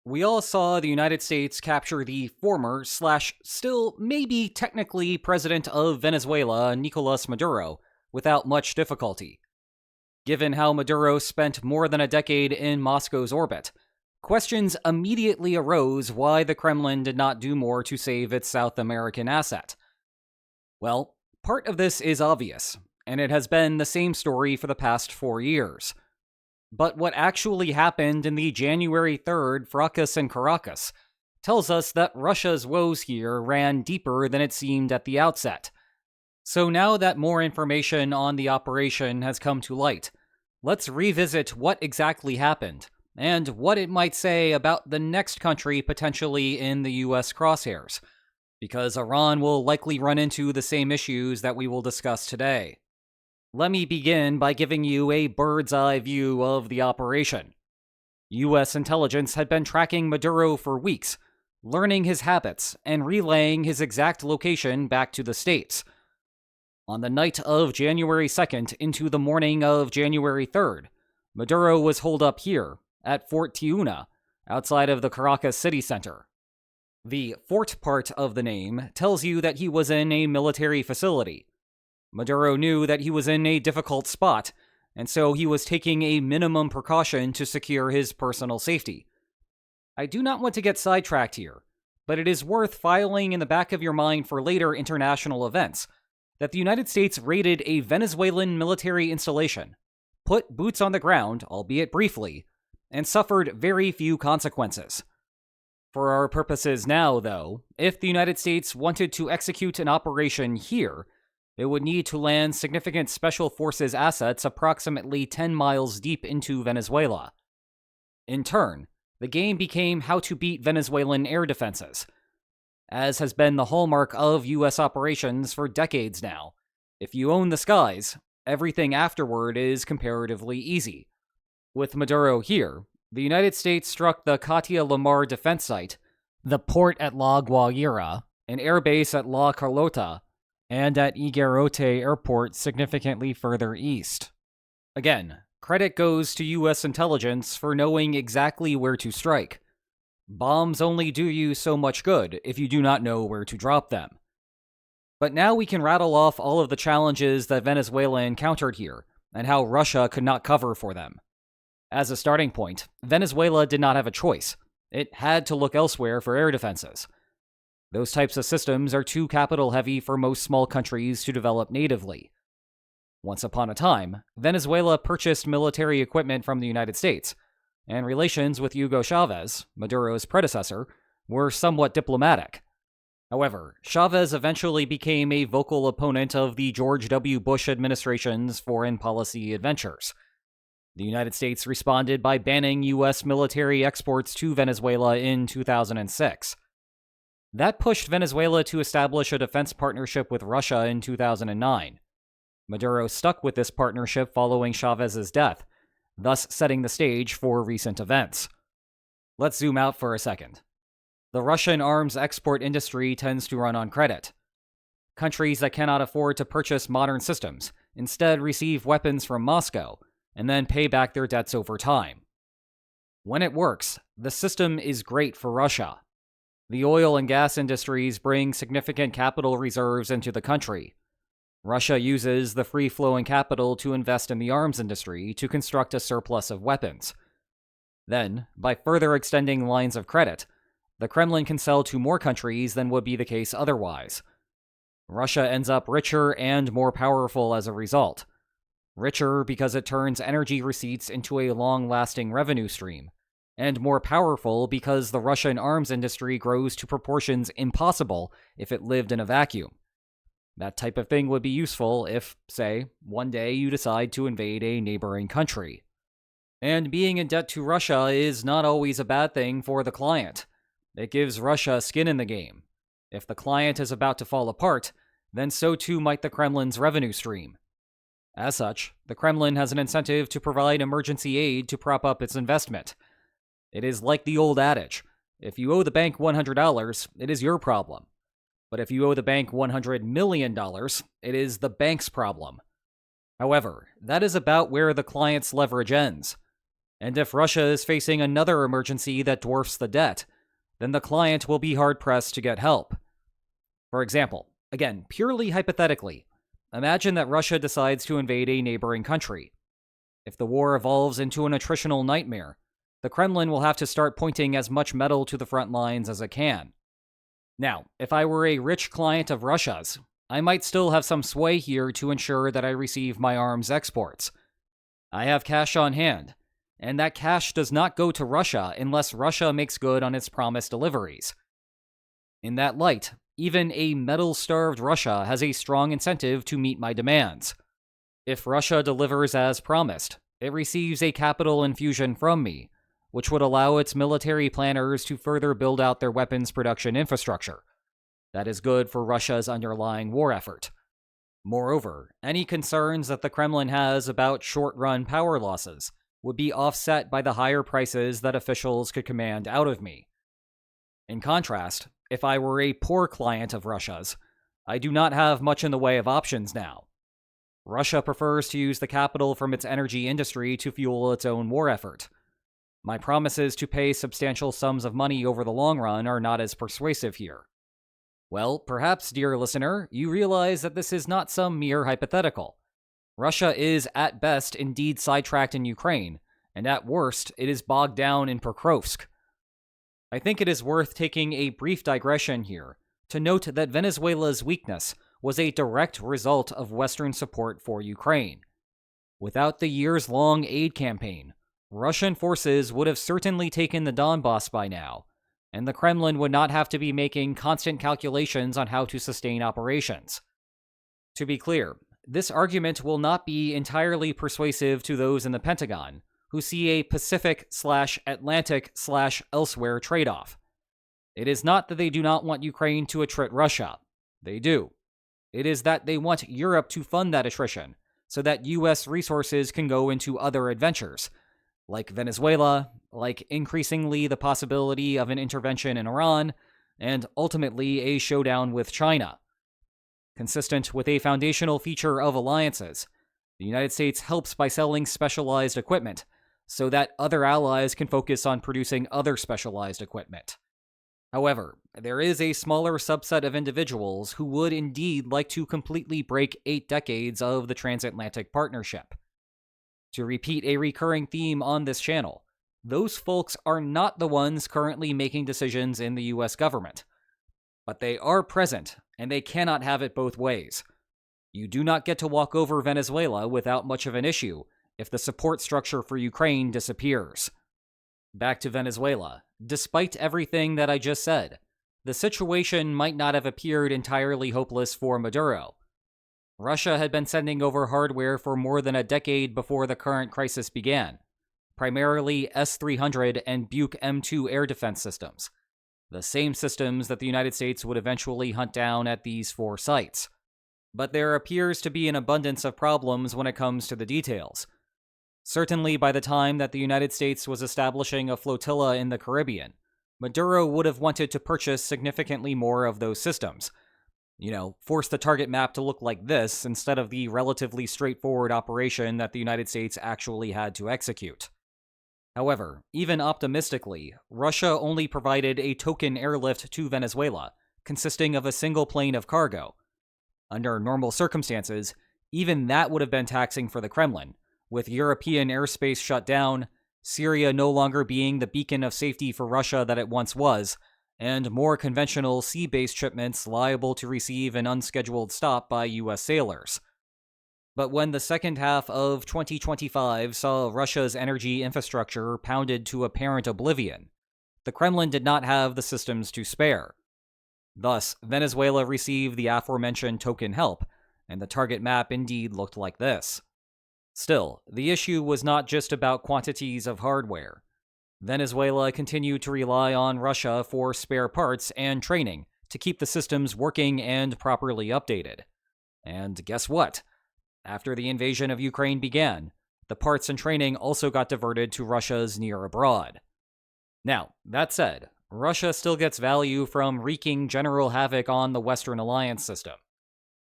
We all saw the United States capture the former slash still maybe technically president of Venezuela, Nicolas Maduro, without much difficulty. Given how Maduro spent more than a decade in Moscow's orbit, questions immediately arose why the Kremlin did not do more to save its South American asset. Well, part of this is obvious, and it has been the same story for the past 4 years. But what actually happened in the January 3rd fracas in Caracas tells us that Russia's woes here ran deeper than it seemed at the outset. So now that more information on the operation has come to light, let's revisit what exactly happened and what it might say about the next country potentially in the US crosshairs, because Iran will likely run into the same issues that we will discuss today. Let me begin by giving you a bird's-eye view of the operation. U.S. intelligence had been tracking Maduro for weeks, learning his habits and relaying his exact location back to the States. On the night of January 2nd into the morning of January 3rd, Maduro was holed up here, at Fort Tiuna, outside of the Caracas city center. The fort part of the name tells you that he was in a military facility. Maduro knew that he was in a difficult spot, and so he was taking a minimum precaution to secure his personal safety. I do not want to get sidetracked here, but it is worth filing in the back of your mind for later international events that the United States raided a Venezuelan military installation, put boots on the ground, albeit briefly, and suffered very few consequences. For our purposes now, though, if the United States wanted to execute an operation here, it would need to land significant Special Forces assets approximately 10 miles deep into Venezuela. In turn, the game became how to beat Venezuelan air defenses. As has been the hallmark of U.S. operations for decades now, if you own the skies, everything afterward is comparatively easy. With Maduro here, the United States struck the Katia Lamar defense site, the port at La Guaira, an airbase at La Carlota, and at Iguerote Airport significantly further east. Again, credit goes to U.S. intelligence for knowing exactly where to strike. Bombs only do you so much good if you do not know where to drop them. But now we can rattle off all of the challenges that Venezuela encountered here, and how Russia could not cover for them. As a starting point, Venezuela did not have a choice. It had to look elsewhere for air defenses. Those types of systems are too capital-heavy for most small countries to develop natively. Once upon a time, Venezuela purchased military equipment from the United States, and relations with Hugo Chavez, Maduro's predecessor, were somewhat diplomatic. However, Chavez eventually became a vocal opponent of the George W. Bush administration's foreign policy adventures. The United States responded by banning U.S. military exports to Venezuela in 2006. That pushed Venezuela to establish a defense partnership with Russia in 2009. Maduro stuck with this partnership following Chavez's death, thus setting the stage for recent events. Let's zoom out for a second. The Russian arms export industry tends to run on credit. Countries that cannot afford to purchase modern systems instead receive weapons from Moscow and then pay back their debts over time. When it works, the system is great for Russia. The oil and gas industries bring significant capital reserves into the country. Russia uses the free-flowing capital to invest in the arms industry to construct a surplus of weapons. Then, by further extending lines of credit, the Kremlin can sell to more countries than would be the case otherwise. Russia ends up richer and more powerful as a result. Richer because it turns energy receipts into a long-lasting revenue stream, and more powerful because the Russian arms industry grows to proportions impossible if it lived in a vacuum. That type of thing would be useful if, say, one day you decide to invade a neighboring country. And being in debt to Russia is not always a bad thing for the client. It gives Russia skin in the game. If the client is about to fall apart, then so too might the Kremlin's revenue stream. As such, the Kremlin has an incentive to provide emergency aid to prop up its investment. It is like the old adage, if you owe the bank $100, it is your problem. But if you owe the bank $100 million, it is the bank's problem. However, that is about where the client's leverage ends. And if Russia is facing another emergency that dwarfs the debt, then the client will be hard-pressed to get help. For example, again, purely hypothetically, imagine that Russia decides to invade a neighboring country. If the war evolves into an attritional nightmare, the Kremlin will have to start pointing as much metal to the front lines as it can. Now, if I were a rich client of Russia's, I might still have some sway here to ensure that I receive my arms exports. I have cash on hand, and that cash does not go to Russia unless Russia makes good on its promised deliveries. In that light, even a metal-starved Russia has a strong incentive to meet my demands. If Russia delivers as promised, it receives a capital infusion from me, which would allow its military planners to further build out their weapons production infrastructure. That is good for Russia's underlying war effort. Moreover, any concerns that the Kremlin has about short-run power losses would be offset by the higher prices that officials could command out of me. In contrast, if I were a poor client of Russia's, I do not have much in the way of options now. Russia prefers to use the capital from its energy industry to fuel its own war effort. My promises to pay substantial sums of money over the long run are not as persuasive here. Well, perhaps, dear listener, you realize that this is not some mere hypothetical. Russia is, at best, indeed sidetracked in Ukraine, and at worst, it is bogged down in Pokrovsk. I think it is worth taking a brief digression here to note that Venezuela's weakness was a direct result of Western support for Ukraine. Without the years-long aid campaign, Russian forces would have certainly taken the Donbass by now, and the Kremlin would not have to be making constant calculations on how to sustain operations. To be clear, this argument will not be entirely persuasive to those in the Pentagon, who see a Pacific/Atlantic/elsewhere trade-off. It is not that they do not want Ukraine to attrit Russia. They do. It is that they want Europe to fund that attrition, so that US resources can go into other adventures, like Venezuela, like increasingly the possibility of an intervention in Iran, and ultimately a showdown with China. Consistent with a foundational feature of alliances, the United States helps by selling specialized equipment, so that other allies can focus on producing other specialized equipment. However, there is a smaller subset of individuals who would indeed like to completely break 8 decades of the transatlantic partnership. To repeat a recurring theme on this channel, those folks are not the ones currently making decisions in the US government. But they are present, and they cannot have it both ways. You do not get to walk over Venezuela without much of an issue if the support structure for Ukraine disappears. Back to Venezuela. Despite everything that I just said, the situation might not have appeared entirely hopeless for Maduro. Russia had been sending over hardware for more than a decade before the current crisis began, primarily S-300 and Buk M2 air defense systems, the same systems that the United States would eventually hunt down at these 4 sites. But there appears to be an abundance of problems when it comes to the details. Certainly by the time that the United States was establishing a flotilla in the Caribbean, Maduro would have wanted to purchase significantly more of those systems. Force the target map to look like this instead of the relatively straightforward operation that the United States actually had to execute. However, even optimistically, Russia only provided a token airlift to Venezuela, consisting of a single plane of cargo. Under normal circumstances, even that would have been taxing for the Kremlin, with European airspace shut down, Syria no longer being the beacon of safety for Russia that it once was, and more conventional sea-based shipments liable to receive an unscheduled stop by US sailors. But when the second half of 2025 saw Russia's energy infrastructure pounded to apparent oblivion, the Kremlin did not have the systems to spare. Thus, Venezuela received the aforementioned token help, and the target map indeed looked like this. Still, the issue was not just about quantities of hardware. Venezuela continued to rely on Russia for spare parts and training to keep the systems working and properly updated. And guess what? After the invasion of Ukraine began, the parts and training also got diverted to Russia's near abroad. Now, that said, Russia still gets value from wreaking general havoc on the Western alliance system.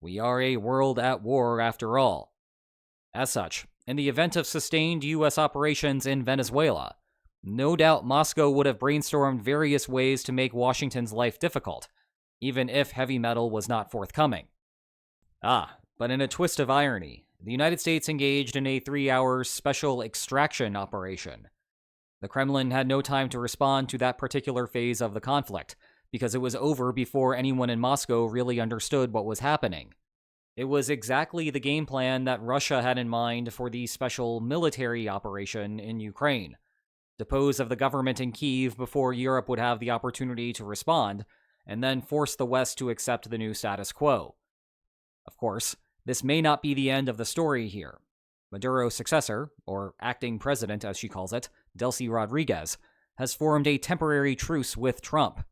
We are a world at war after all. As such, in the event of sustained U.S. operations in Venezuela, no doubt Moscow would have brainstormed various ways to make Washington's life difficult, even if heavy metal was not forthcoming. But in a twist of irony, the United States engaged in a 3-hour special extraction operation. The Kremlin had no time to respond to that particular phase of the conflict, because it was over before anyone in Moscow really understood what was happening. It was exactly the game plan that Russia had in mind for the special military operation in Ukraine: depose of the government in Kyiv before Europe would have the opportunity to respond, and then force the West to accept the new status quo. Of course, this may not be the end of the story here. Maduro's successor, or acting president as she calls it, Delcy Rodriguez, has formed a temporary truce with Trump.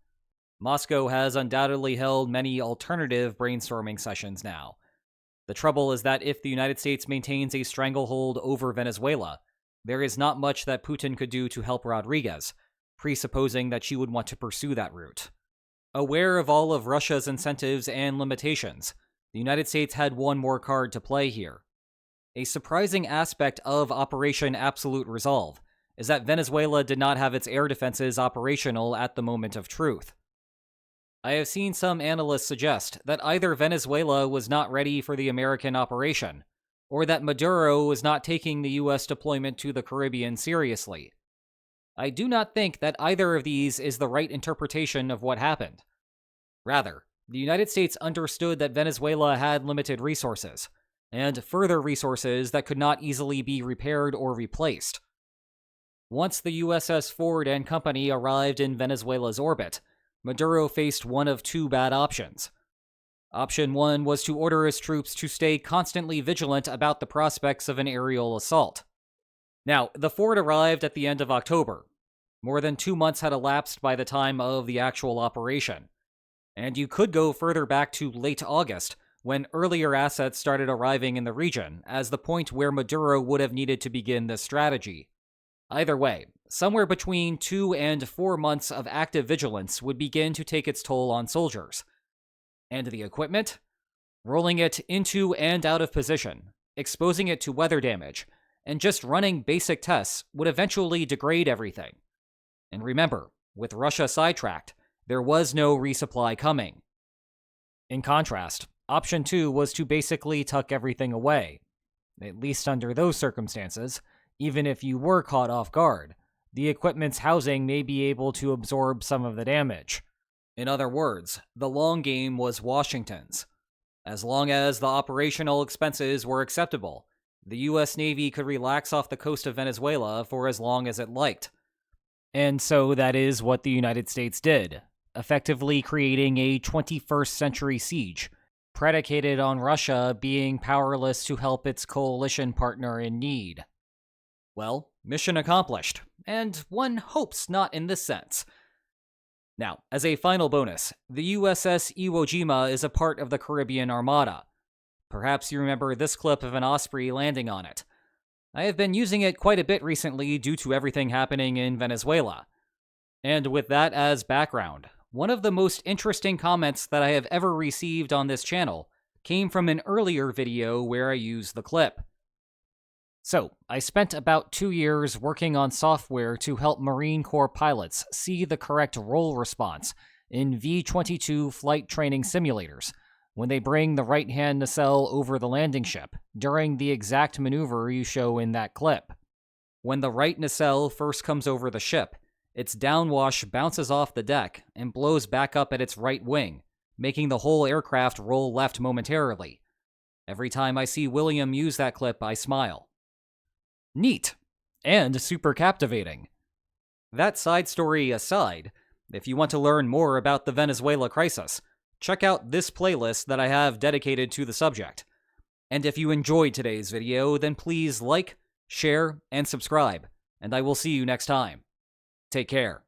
Moscow has undoubtedly held many alternative brainstorming sessions now. The trouble is that if the United States maintains a stranglehold over Venezuela, there is not much that Putin could do to help Rodriguez, presupposing that she would want to pursue that route. Aware of all of Russia's incentives and limitations, the United States had one more card to play here. A surprising aspect of Operation Absolute Resolve is that Venezuela did not have its air defenses operational at the moment of truth. I have seen some analysts suggest that either Venezuela was not ready for the American operation, or that Maduro was not taking the U.S. deployment to the Caribbean seriously. I do not think that either of these is the right interpretation of what happened. Rather, the United States understood that Venezuela had limited resources, and further resources that could not easily be repaired or replaced. Once the USS Ford and Company arrived in Venezuela's orbit, Maduro faced one of two bad options. Option 1 was to order his troops to stay constantly vigilant about the prospects of an aerial assault. Now, the Ford arrived at the end of October. More than 2 months had elapsed by the time of the actual operation. And you could go further back to late August, when earlier assets started arriving in the region, as the point where Maduro would have needed to begin this strategy. Either way, somewhere between 2 and 4 months of active vigilance would begin to take its toll on soldiers. And the equipment? Rolling it into and out of position, exposing it to weather damage, and just running basic tests would eventually degrade everything. And remember, with Russia sidetracked, there was no resupply coming. In contrast, option 2 was to basically tuck everything away. At least under those circumstances, even if you were caught off guard, the equipment's housing may be able to absorb some of the damage. In other words, the long game was Washington's. As long as the operational expenses were acceptable, the U.S. Navy could relax off the coast of Venezuela for as long as it liked. And so that is what the United States did, effectively creating a 21st century siege, predicated on Russia being powerless to help its coalition partner in need. Well, mission accomplished, and one hopes not in this sense. Now, as a final bonus, the USS Iwo Jima is a part of the Caribbean Armada. Perhaps you remember this clip of an Osprey landing on it. I have been using it quite a bit recently due to everything happening in Venezuela. And with that as background, one of the most interesting comments that I have ever received on this channel came from an earlier video where I used the clip. So, I spent about 2 years working on software to help Marine Corps pilots see the correct roll response in V-22 flight training simulators when they bring the right-hand nacelle over the landing ship during the exact maneuver you show in that clip. When the right nacelle first comes over the ship, its downwash bounces off the deck and blows back up at its right wing, making the whole aircraft roll left momentarily. Every time I see William use that clip, I smile. Neat. And super captivating. That side story aside, if you want to learn more about the Venezuela crisis, check out this playlist that I have dedicated to the subject. And if you enjoyed today's video, then please like, share, and subscribe, and I will see you next time. Take care.